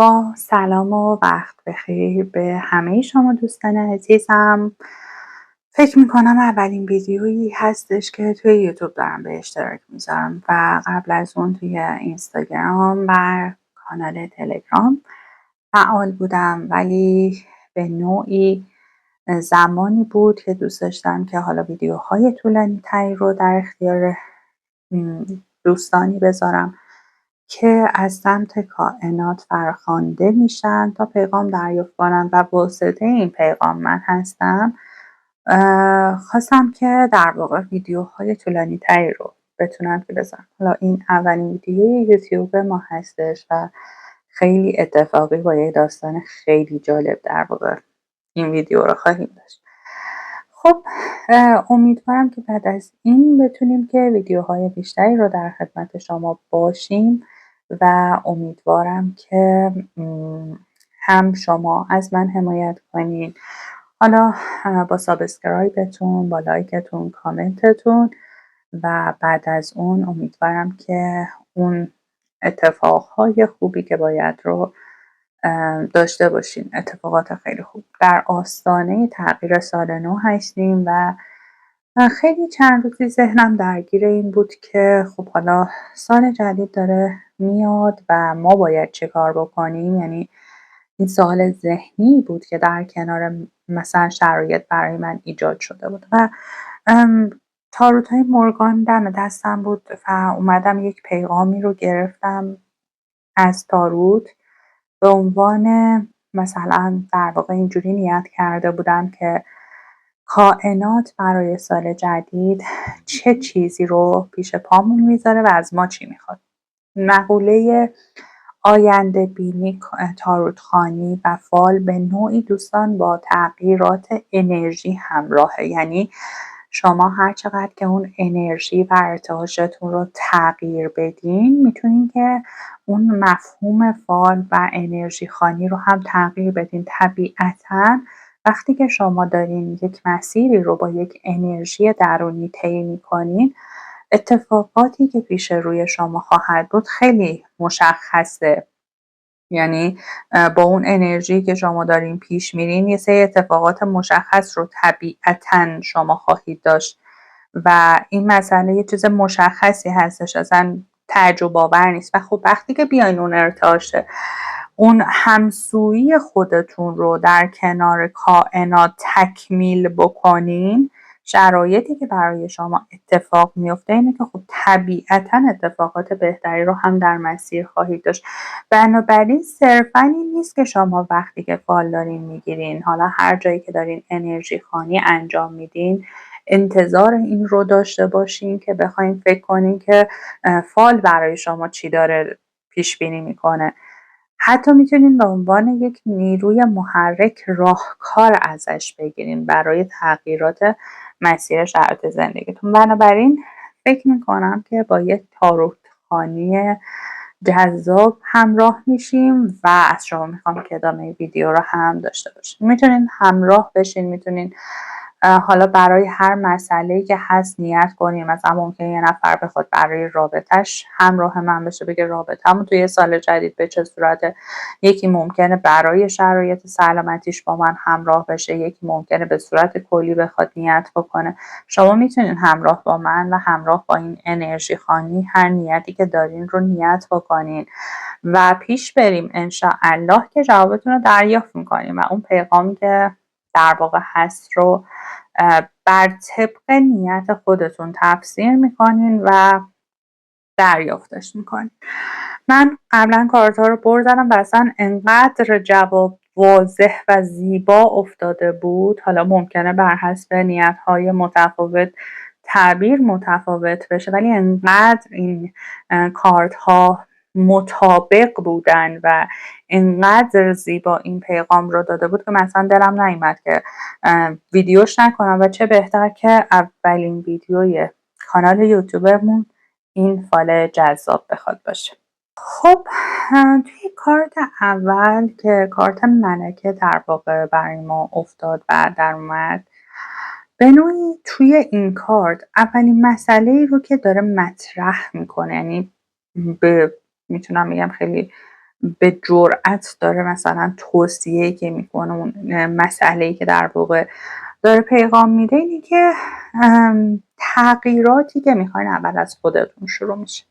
با سلام و وقت بخیر به همه شما دوستان عزیزم. فکر میکنم اولین ویدیویی هستش که توی یوتیوب دارم به اشتراک میذارم و قبل از اون توی اینستاگرام و کانال تلگرام فعال بودم، ولی به نوعی زمانی بود که دوست داشتم که حالا ویدیوهای طولانی تری رو در اختیار دوستانی بذارم که از سمت کائنات فرخوانده میشن تا پیغام دریافت کنن و واسطه این پیغام من هستم. خواستم که در واقع ویدیوهای طولانی تری رو بتونم که بذارم. حالا این اولین ویدیوی یوتیوب ما هستش و خیلی اتفاقی با یه داستان خیلی جالب در واقع این ویدیو رو خواهیم داشت. خب امیدوارم که بعد از این بتونیم که ویدیوهای بیشتری رو در خدمت شما باشیم و امیدوارم که هم شما از من حمایت کنین، حالا با سابسکرایبتون، با لایکتون، کامنتتون، و بعد از اون امیدوارم که اون اتفاقهای خوبی که باید رو داشته باشین. اتفاقات خیلی خوب. در آستانه تغییر سال نو هستیم و خیلی چند روزی ذهنم درگیر این بود که خب حالا سال جدید داره میاد و ما باید چه کار بکنیم. یعنی این سوال ذهنی بود که در کنار مثلا شرایط برای من ایجاد شده بود و تاروت‌های مورگان دم دستم بود و اومدم یک پیغامی رو گرفتم از تاروت به عنوان مثلا در واقع اینجوری نیت کرده بودم که کائنات برای سال جدید چه چیزی رو پیش پامون میذاره و از ما چی میخواد. مقوله آینده بینی، تاروت خوانی و فال به نوعی دوستان با تغییرات انرژی همراهه. یعنی شما هر چقدر که اون انرژی و ارتعاشتون رو تغییر بدین، میتونین که اون مفهوم فال و انرژی خوانی رو هم تغییر بدین. طبیعتاً وقتی که شما دارین یک مسیری رو با یک انرژی درونی طی میکنین، اتفاقاتی که پیش روی شما خواهد بود خیلی مشخصه. یعنی با اون انرژی که شما دارین پیش میرین، یه سری اتفاقات مشخص رو طبیعتاً شما خواهید داشت و این مسئله یه چیز مشخصی هستش، اصلا تعجب آور نیست. و خب وقتی که بیاین اون ارتعاشه، اون همسویی خودتون رو در کنار کائنات تکمیل بکنین، شرایطی که برای شما اتفاق میفته اینه که خب طبیعتاً اتفاقات بهتری رو هم در مسیر خواهید داشت. بنابراین صرفاً این نیست که شما وقتی که فال دارین میگیرین، حالا هر جایی که دارین انرژی خوانی انجام میدین، انتظار این رو داشته باشین که بخواین فکر کنین که فال برای شما چی داره پیش بینی میکنه. حتی میتونین به عنوان یک نیروی محرک راهکار ازش بگیرین برای تغییرات مسیر شرایط زندگیتون. بنابراین فکر میکنم که با یک تاروت خوانی جذاب همراه میشیم و از شما میخوام که ادامه ویدیو رو هم داشته باشین. میتونین همراه بشین، میتونین حالا برای هر مسئله‌ای که هست نیت کنیم. مثلا ممکنه یه نفر بخواد برای رابطش همراه من بشه، بگه رابطه‌مو توی سال جدید به چه صورته. یکی ممکنه برای شرایط سلامتیش با من همراه بشه، یکی ممکنه به صورت کلی بخواد نیت بکنه. شما میتونین همراه با من و همراه با این انرژی خوانی هر نیتی که دارین رو نیت بکنین و پیش بریم انشاءالله که جوابتون رو دریافت میکنیم و اون پیغامی که در واقع هست رو بر طبق نیت خودتون تفسیر میکنین و دریافتش میکنین. من قبلا کارتا رو بردم و اصلا انقدر جواب واضح و زیبا افتاده بود. حالا ممکنه بر حسب نیت‌های متفاوت تعبیر متفاوت بشه، ولی انقدر این کارت ها مطابق بودن و انقدر زیبا این پیغام رو داده بود که مثلا دلم نیامد که ویدیوش نکنم و چه بهتر که اولین ویدیوی کانال یوتیوبمون این فال جذاب بخواد باشه. خب توی کارت اول که کارت ملکه در واقع برای ما افتاد و در اومد، به نوعی توی این کارت اولین مسئله رو که داره مطرح میکنه، یعنی میتونم بگم خیلی به جرأت داره مثلا توصیه‌ای که میکنه، اون مسئله‌ای که در واقع داره پیغام میده اینه که تغییراتی که میخواین اول از خودتون شروع میشه.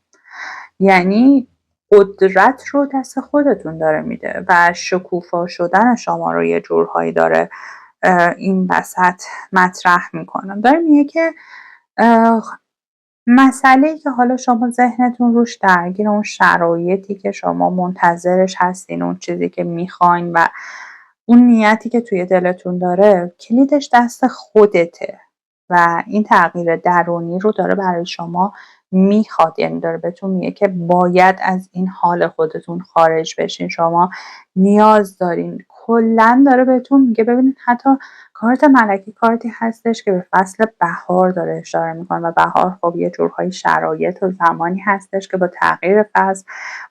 یعنی قدرت رو دست خودتون داره میده و شکوفا شدن شما رو یه جورهایی داره این وسط مطرح میکنم. داره میگه که مسئله‌ای که حالا شما ذهنتون روش درگیر، اون شرایطی که شما منتظرش هستین، اون چیزی که میخواین و اون نیتی که توی دلتون داره، کلیدش دست خودته و این تغییر درونی رو داره برای شما میخواد. یعنی داره بهتون میگه که باید از این حال خودتون خارج بشین، شما نیاز دارین. کلا داره بهتون میگه ببینید حتی کارت ملکی کارتی هستش که به فصل بهار داره اشاره میکنه و بهار خب یه جورهای شرایط و زمانی هستش که با تغییر فصل،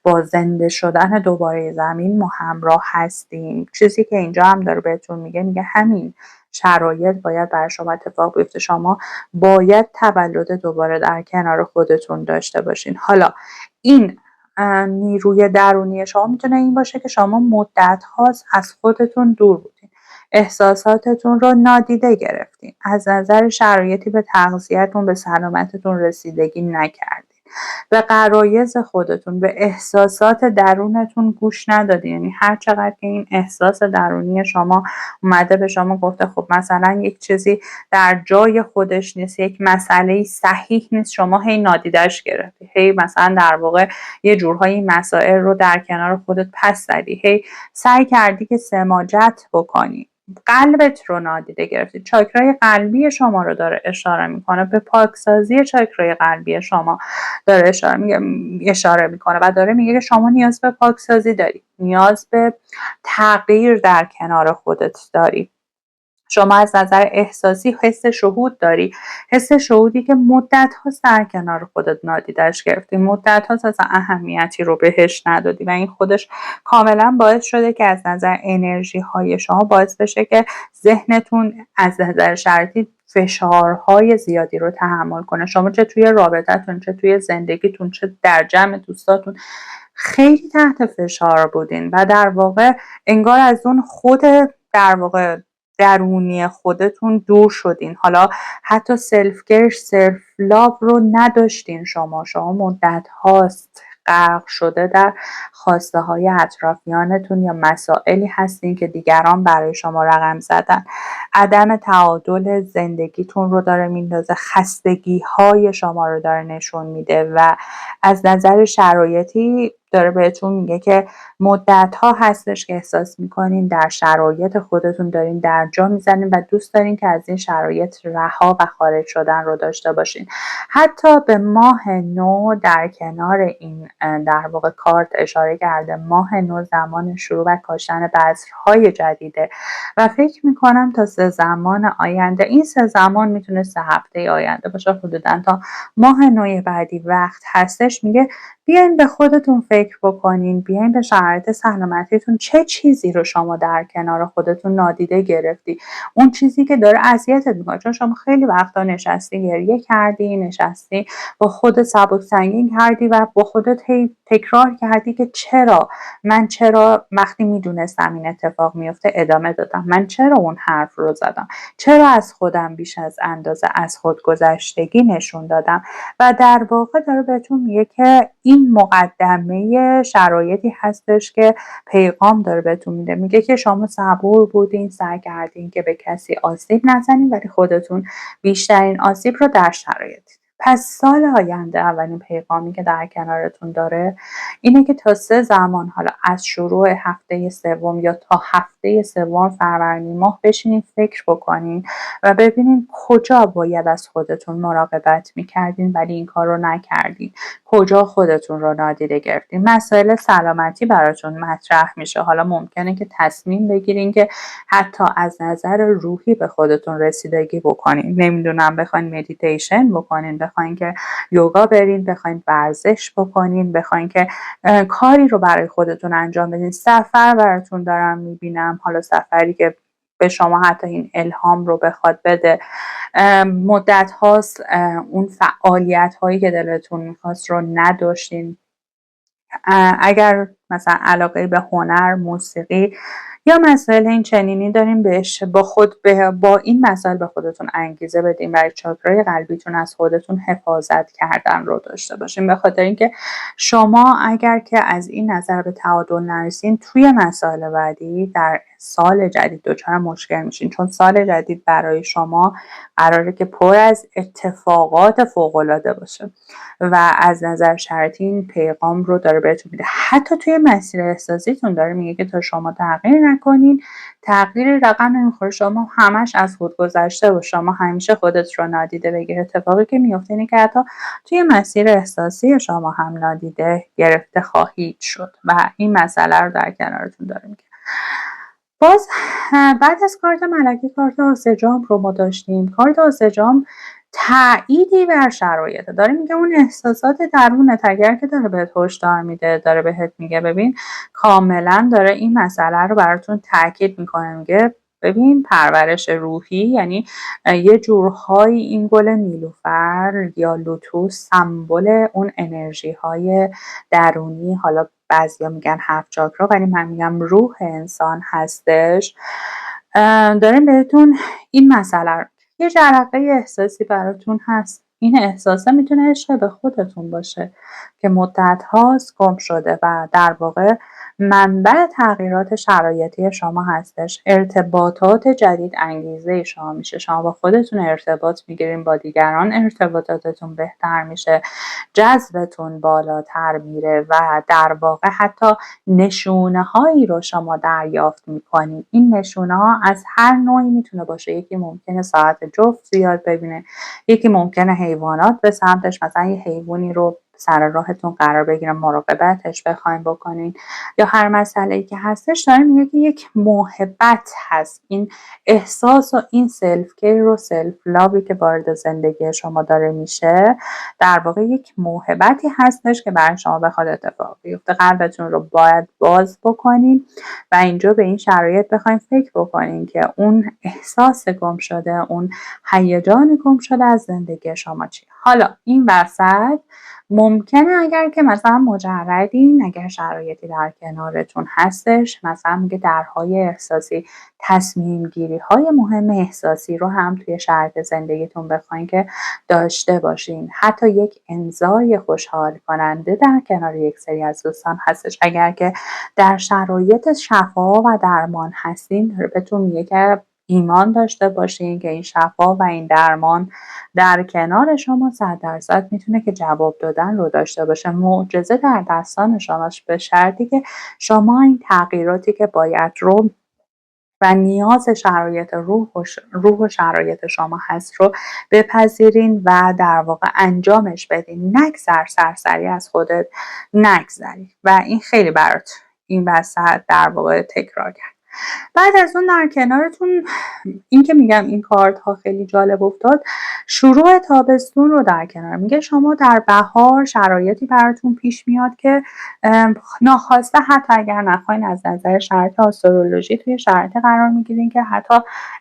با زنده شدن دوباره زمین ما همراه هستیم. چیزی که اینجا هم داره بهتون میگه همین شرایط باید برای شما اتفاق بیفته. شما باید تولد دوباره در کنار خودتون داشته باشین. حالا این نیروی درونی شما میتونه این باشه که شما مدت هاست از خودتون دور بودین، احساساتتون رو نادیده گرفتین، از نظر شرایطی به تغذیه‌تون، به سلامتتون رسیدگی نکردین، به غرایز خودتون، به احساسات درونتون گوش ندادین. یعنی هر چقدر که این احساس درونی شما اومده به شما گفته خب مثلا یک چیزی در جای خودش نیست، یک مسئله صحیح نیست، شما هی نادیدش گرفتی، هی مثلا در واقع یه جورهایی مسائل رو در کنار خودت پس زدی، هی سعی کردی که سماجت بکنی، قلبت رو نادیده گرفتی. چاکرای قلبی شما رو داره اشاره میکنه، به پاکسازی چاکرای قلبی شما داره اشاره میکنه و داره میگه که شما نیاز به پاکسازی داری، نیاز به تغییر در کنار خودت داری. شما از نظر احساسی حس شهود داری، حس شهودی که مدت هاست در کنار خودت نادیدش گرفتی، مدت هاست از اهمیتی رو بهش ندادی و این خودش کاملا باعث شده که از نظر انرژی های شما باعث بشه که ذهنتون از نظر شرطی فشارهای زیادی رو تحمل کنه. شما چه توی رابطتون، چه توی زندگیتون، چه در جمع دوستاتون خیلی تحت فشار بودین و در واقع انگار از اون خود در واقع درونی خودتون دور شدین. حالا حتی سلف کیر، سلف لاو رو نداشتین. شما مدت هاست غرق شده در خواسته های اطرافیانتون یا مسائلی هستین که دیگران برای شما رقم زدن. عدم تعادل زندگیتون رو داره میندازه، خستگی های شما رو داره نشون میده و از نظر شرایطی داره بهتون میگه که مدت ها هستش که احساس میکنین در شرایط خودتون دارین در جا میزنین و دوست دارین که از این شرایط رها و خارج شدن رو داشته باشین. حتی به ماه نو در کنار این در واقع کارت اشاره کرده، ماه نو زمان شروع و کاشتن بذرهای جدیده و فکر میکنم تا 3 زمان آینده، این 3 زمان میتونه 3 هفته آینده باشه، حدودا تا ماه نو بعدی وقت هستش. میگه بیاین به خودتون فکر بکنین، بیاین به شرایط سلامتیتون، چه چیزی رو شما در کنار خودتون نادیده گرفتی، اون چیزی که داره اذیتت میکنه. چون شما خیلی وقتا نشستی گریه کردی، نشستی با خودت سبک سنگین کردی و با خودت هی تکرار کردی که چرا وقتی میدونستم این اتفاق میفته ادامه دادم، من چرا اون حرف رو زدم، چرا از خودم بیش از اندازه از خودگذشتگی نشون دادم. و در واقع داره بهتون میگه که این مقدمه شرایطی هستش که پیغام داره بهتون میده. میگه که شما صبور بودین، سعی کردین که به کسی آسیب نزنین ولی خودتون بیشترین آسیب رو در شرایط. پس سال آینده اولین پیغامی که در کنارتون داره اینه که تا 3 زمان، حالا از شروع هفته سوم یا تا هفته سوم فروردین ماه، بشینین فکر بکنین و ببینین کجا باید از خودتون مراقبت میکردین ولی این کار رو نکردین، کجا خودتون رو نادیده گرفتین. مسائل سلامتی براتون مطرح میشه. حالا ممکنه که تصمیم بگیرین که حتی از نظر روحی به خودتون رسیدگی بکنین. نمیدونم، بخواین مدیتیشن بکنین، بخواین که یوگا برین، بخواین ورزش بکنین، بخواین که کاری رو برای خودتون انجام بدین. سفر براتون دارم میبینم، حالا سفری که به شما حتی این الهام رو بخواد بده. مدت هاست اون فعالیت هایی که دلتون میخواست رو نداشتین اگر مثلا علاقه به هنر، موسیقی یا مسائل این چنینی داریم بهش با این مسائل به خودتون انگیزه بدین و چاکرای قلبیتون از خودتون حفاظت کردن رو داشته باشین، به خاطر اینکه شما اگر که از این نظر به تعادل نرسین توی مسائل بعدی در سال جدید دچار مشکل میشین، چون سال جدید برای شما قراره که پر از اتفاقات فوق‌العاده باشه و از نظر شرطی این پیغام رو داره بهتون میده. حتی توی مسیر احساسیتون داره میگه که تا شما تغییر نکنین تغییر رقم نمیخوره، شما همش از خود گذشته و شما همیشه خودت رو نادیده بگیر. اتفاقی که میفته اینه که حتی توی مسیر احساسی شما هم نادیده گرفته خواهید شد و این مسئله رو در کنارتون داره میگه. باز بعد از کارت ملکی کارت آسجام رو ما داشتیم. کارت آسجام تأییدی بر شرایط داره میگه اون احساسات درونت اگر که داره بهت هشدار میده، داره بهت میگه ببین کاملا داره این مسئله رو براتون تاکید میکنه، میگه ببین پرورش روحی یعنی یه جورهایی این گل نیلوفر یا لوتوس سمبل اون انرژی های درونی، حالا بعضیا میگن 7 چاکرا ولی من میگم روح انسان هستش، داریم بهتون این مسئله رو، یه جرقه احساسی براتون هست. این احساسه میتونه عشق به خودتون باشه که مدت هاست گم شده و در واقع منبع تغییرات شرایطی شما هستش. ارتباطات جدید انگیزه شما میشه، شما با خودتون ارتباط میگیرین، با دیگران ارتباطاتتون بهتر میشه، جذبتون بالاتر میره و در واقع حتی نشونه هایی رو شما دریافت میکنید. این نشونه ها از هر نوعی میتونه باشه، یکی ممکنه ساعت جفت زیاد ببینه، یکی ممکنه حیوانات به سمتش، مثلا یه حیوانی رو سر راهتون قرار بگیره مراقبتش بخواین بکنین، یا هر مسئله‌ای که هستش داره میگه که یک محبت هست. این احساس و این سلف کیر و سلف لاوی که وارد زندگی شما داره میشه در واقع یک موهبتی هستش که برای شما بخواد اتفاق بیفته. قلبتون رو باید باز بکنین و اینجا به این شرایط بخواین فکر بکنین که اون احساس گم شده، اون هیجان گم شده از زندگی شما چیه. حالا این وسط ممکنه اگر که مثلا مجردین، اگر شرایطی در کنارتون هستش، مثلا میگه درهای احساسی، تصمیم گیری های مهم احساسی رو هم توی شرط زندگیتون بخواین که داشته باشین. حتی یک امضای خوشحال کننده در کنار یک سری از دوستان هستش. اگر که در شرایط شفا و درمان هستین بهتون میگه که ایمان داشته باشین که این شفا و این درمان در کنار شما 100% میتونه که جواب دادن رو داشته باشه. معجزه در دستان شماست، به شرطی که شما این تغییراتی که باید رو و نیاز شرایط روح و شرایط شما هست رو بپذیرین و در واقع انجامش بدین. نگذر سرسری از خودت نگذری و این خیلی برات این وسط در واقع تکرار کرد. بعد از اون در کنارتون این که میگم این کارت ها خیلی جالب افتاد، شروع تابستون رو در کنار میگه. شما در بهار شرایطی براتون پیش میاد که ناخواسته حتی اگر نخواین از نظر شرط آسترولوژی توی شرط قرار میگیرین که حتی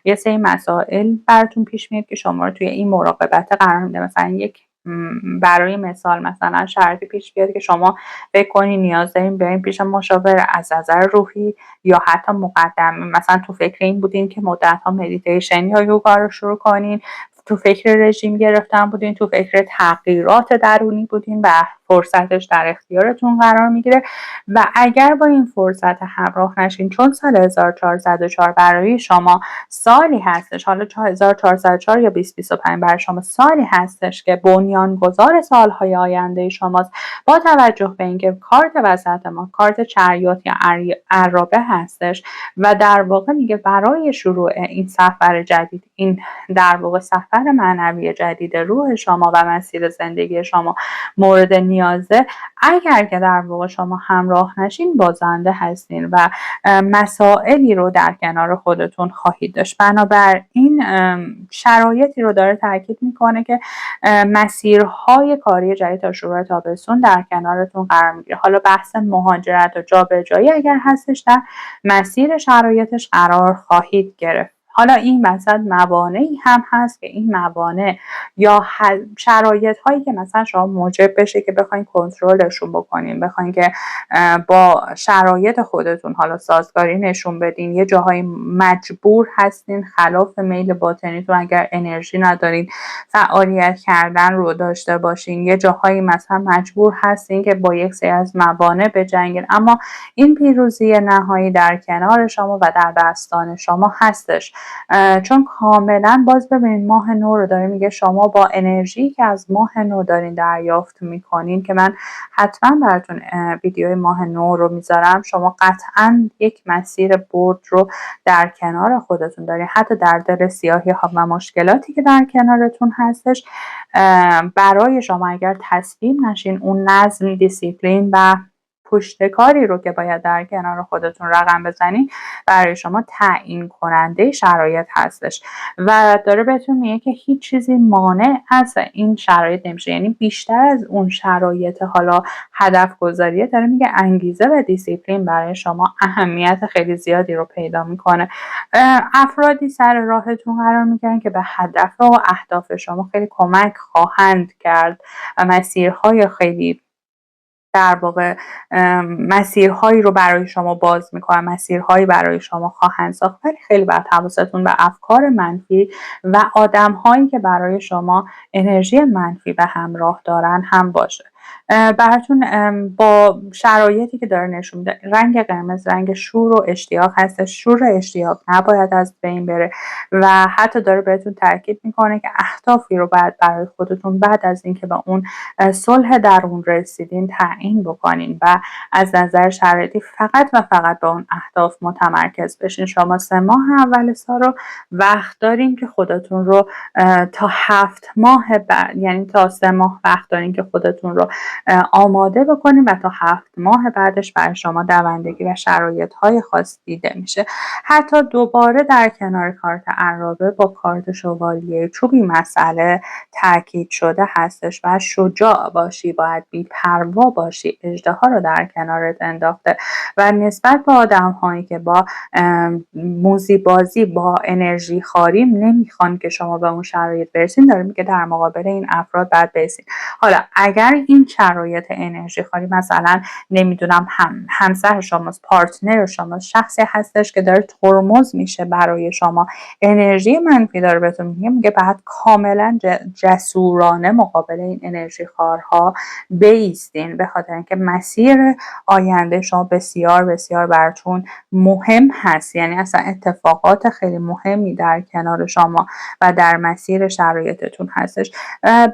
یه سری مسائل براتون پیش میاد که شما رو توی این مراقبت قرار میده. مثلا یک برای مثال مثلا شرطی پیش بیاد که شما فکر کنین نیاز دارین برین پیش مشاور از نظر روحی، یا حتی مقدم مثلا تو فکر این بودین که مدت‌ها مدیتیشن یا یوگا رو شروع کنین، تو فکر رژیم گرفتن بودین، تو فکر تغییرات درونی بودین و فرصتش در اختیارتون قرار میگیره و اگر با این فرصت همراه نشین، چون سال 1404 برای شما سالی هستش، حالا 1404 یا 2025 برای شما سالی هستش که بنیانگذار سالهای آینده شماست. با توجه به اینکه کارت وسط ما کارت چریات یا عرابه هستش و در واقع میگه برای شروع این سفر جدید، این در واقع سفر معنوی جدید روح شما و مسیر زندگی شما مورد نیازه، اگر که در واقع شما همراه نشین بازنده هستین و مسائلی رو در کنار خودتون خواهید داشت. بنابراین شرایطی رو داره تاکید میکنه که مسیرهای کاری جدید تا شروع تابستون در کنارتون قرار میگیره. حالا بحث مهاجرت و جابجایی اگر هستش در مسیر شرایطش قرار خواهید گرفت. حالا این وسط موانعی هم هست که این موانع یا شرایط هایی که مثلا شما موجب بشه که بخواین کنترلشون بکنین، بخواین که با شرایط خودتون حالا سازگاری نشون بدین، یه جاهایی مجبور هستین خلاف میل باطنیتون اگر انرژی ندارین فعالیت کردن رو داشته باشین، یه جاهایی مثلا مجبور هستین که با یک سری از موانع بجنگین، اما این پیروزی نهایی در کنار شما و در دستان شما هستش. چون کاملا باز ببینید ماه نو رو داره میگه شما با انرژی که از ماه نو دارین دریافت میکنین، که من حتما براتون ویدیوی ماه نو رو میذارم، شما قطعا یک مسیر برد رو در کنار خودتون دارین، حتی در دل سیاهی ها و مشکلاتی که در کنارتون هستش. برای شما اگر تسلیم نشین اون نظم، دیسیپلین و پشتکاری رو که باید در کنار خودتون رقم بزنین، برای شما تعیین کننده شرایط هستش و داره بهتون میگه که هیچ چیزی مانع از این شرایط نمیشه. یعنی بیشتر از اون شرایط حالا هدف گذاریه، داره میگه انگیزه و دیسیپلین برای شما اهمیت خیلی زیادی رو پیدا میکنه. افرادی سر راهتون قرار میگیرن که به هدف و اهداف شما خیلی کمک خواهند کرد و مسیرهای خیلی در واقع مسیرهایی رو برای شما باز میکنن، مسیرهایی برای شما خواهند ساخت، ولی خیلی باید حواستون به افکار منفی و آدمهایی که برای شما انرژی منفی به همراه دارن هم باشه. براتون با شرایطی که داره نشون میده، رنگ قرمز رنگ شور و اشتیاق هست. شور و اشتیاق نباید از بین بره و حتی داره بهتون تاکید میکنه که اهدافی رو باید برای خودتون بعد از اینکه به اون صلح درون رسیدین تعیین بکنین و از نظر شرایطی فقط و فقط به اون اهداف متمرکز بشین. شما 3 ماه اول سال رو وقت دارین که خودتون رو تا 7 ماه بعد، یعنی تا 3 ماه وقت دارین که خودتون رو آماده بکنین و تا 7 ماه بعدش برای شما دوندگی و شرایط‌های خاص دیده میشه. حتی دوباره در کنار کارت عرابه با کارت شوالیه چوبی مسئله تاکید شده هستش و شجاع باشی، باید بی‌پروا باشی، اژدها رو در کنارت انداخته و نسبت به آدم‌هایی که با موزی بازی با انرژی خاری نمیخوان که شما به اون شرایط برسین، داره میگه در مقابل این افراد باید برسین. حالا اگر این شرایط انرژی خاری مثلا نمیدونم همسر شماست، پارتنر شماست، شخصی هستش که داره ترمز میشه برای شما، انرژی منفی داره بهتون میگه بعد کاملا جسورانه مقابل این انرژی خارها بایستین، به خاطر اینکه مسیر آینده شما بسیار بسیار براتون مهم هست. یعنی اصلا اتفاقات خیلی مهمی در کنار شما و در مسیر شرایطتون هستش.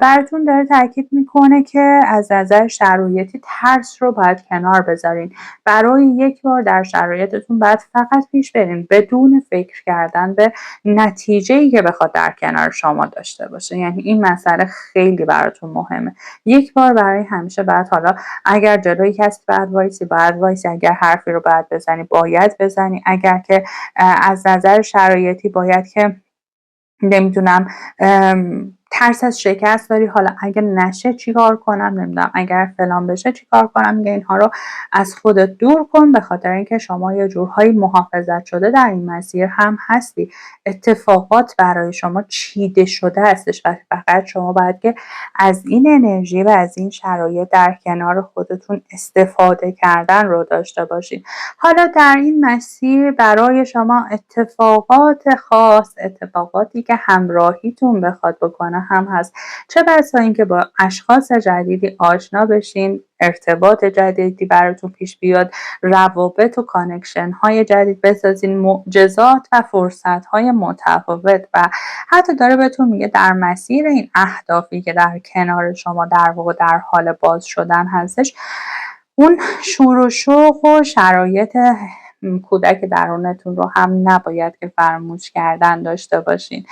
براتون داره تاکید میکنه که از نظر شرایطی ترس رو باید کنار بذارین. برای یک بار در شرایطتون باید فقط پیش برین بدون فکر کردن به نتیجه‌ای که بخواد در کنار شما داشته باشه. یعنی این مسئله خیلی براتون مهمه. یک بار برای همیشه بعد، حالا اگر جلوی کسی باید وایسی، اگر حرفی رو باید بزنی باید بزنی، اگر که از نظر شرایطی باید که نمیدونم ترس از شکست داری، حالا اگه نشه چیکار کنم، نمیدونم اگر فلان بشه چیکار کنم، میگه اینها رو از خودت دور کن، به خاطر اینکه شما یه جورهایی محافظت شده در این مسیر هم هستی. اتفاقات برای شما چیده شده هستش و فقط شما باید که از این انرژی و از این شرایط در کنار خودتون استفاده کردن رو داشته باشین. حالا در این مسیر برای شما اتفاقات خاص، اتفاقاتی که همراهیتون بخواد بکنه هم هست، چه بسا اینکه با اشخاص جدیدی آشنا بشین، ارتباط جدیدی براتون پیش بیاد، روابط و کانکشن های جدید بسازین، معجزات و فرصت های متفاوت. و حتی داره بهتون میگه در مسیر این اهدافی که در کنار شما در واقع در حال باز شدن هستش، اون شور و شوق و شرایط کودک درونتون رو هم نباید که فراموش کردن داشته باشین.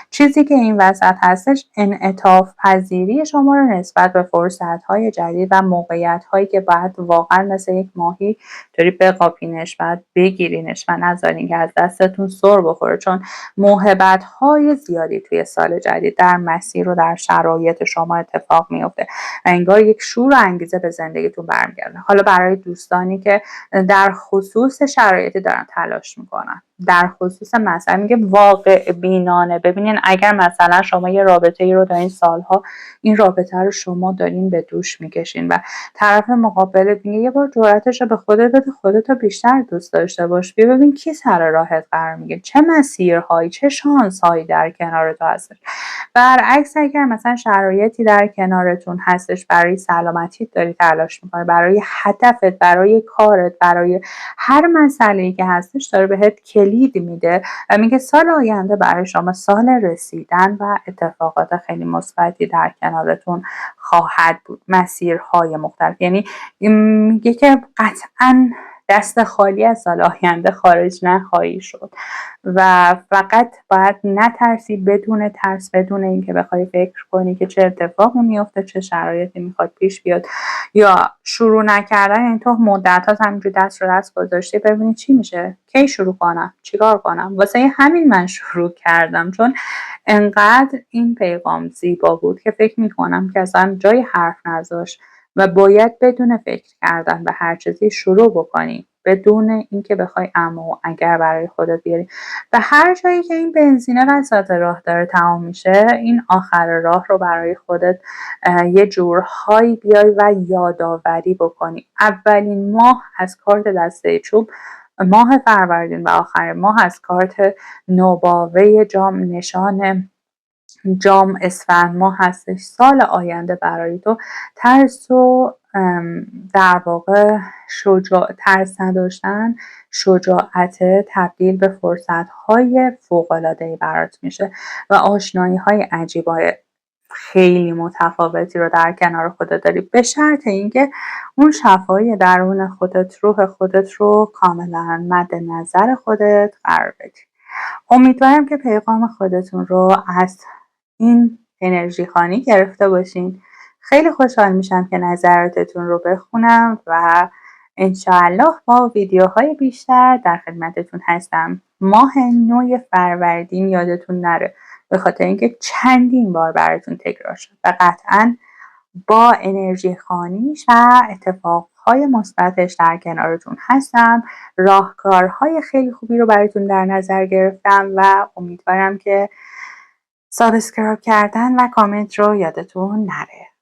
چیزی که این وسط هستش انعطاف پذیری شما رو نسبت به فرصت‌های جدید و موقعیت‌هایی که باید واقعا مثل یک ماهی طوری بقاپینش، باید بگیرینش و نذارین که از دستتون سر بخوره، چون موهبت‌های زیادی توی سال جدید در مسیر و در شرایط شما اتفاق میفته و انگار یک شور و انگیزه به زندگیتون برمیگرده. حالا برای دوستانی که در خصوص شرایطی دارن تلاش میکنن، در خصوص مثلا میگه واقع بینانه. ببینین اگر مثلا شما یه رابطه ای رو دارین سالها، این رابطه رو شما دارین به دوش میکشین و طرف مقابل میگه یه بار جرأتش رو به خودت بده، خودتو بیشتر دوست داشته باش، بیا ببین کی سر راهت قرار میگه، چه مسیرهایی چه شانسهایی در کنار تو هستش. برعکس اگر مثلا شرایطی در کنارتون هستش، برای سلامتیت داری تلاش میکنی، برای هدفت، برای کارت، برای هر مسئله‌ای که هستش داره بهت کلید میده و میگه سال آینده برای شما سال رسیدن و اتفاقات خیلی مثبتی در کنارتون خواهد بود، مسیرهای مختلف. یعنی میگه که قطعاً دست خالی از سال آینده خارج نخواهی شد و فقط باید نترسی، بدون ترس، بدون اینکه بخوای فکر کنی که چه اتفاقی میفته، چه شرایطی میخواد پیش بیاد یا شروع نکردن. این تو مدت ها همینجوری دست رو دست گذاشتی ببینی چی میشه، کی شروع کنم، چیکار کنم. واسه همین من شروع کردم، چون انقدر این پیغام زیبا بود که فکر میکنم که اصلا جای حرف نذاشت و باید بدون فکر کردن به هر چیزی شروع بکنی، بدون اینکه بخوای اما و اگر برای خودت بیاری. و هر جایی که این بنزینه وسط راه داره تمام میشه، این آخر راه رو برای خودت یه جورهایی بیای و یادآوری بکنی. اولین ماه از کارت دسته چوب ماه فروردین و آخر ماه از کارت نوباوه جام نشان جام اسفند ماه هستش. سال آینده برای تو ترس و در واقع ترس نداشتن، شجاعت تبدیل به فرصت‌های فوق‌العاده‌ای برات میشه و آشنایی‌های عجیبای خیلی متفاوتی رو در کنار خودت داری، به شرط اینکه اون شفای درون خودت، روح خودت رو کاملا مد نظر خودت قرار بدی. امیدوارم که پیغام خودتون رو از این انرژی خانی گرفته باشین. خیلی خوشحال میشم که نظراتتون رو بخونم و انشاءالله با ویدیوهای بیشتر در خدمتتون هستم. ماه نو فروردین یادتون نره، به خاطر اینکه چندین بار براتون تکرار شد و قطعاً با انرژی خانیش و اتفاقهای مثبتش در کنارتون هستم. راهکارهای خیلی خوبی رو براتون در نظر گرفتم و امیدوارم که سابسکرایب کردن و کامنت رو یادتون نره.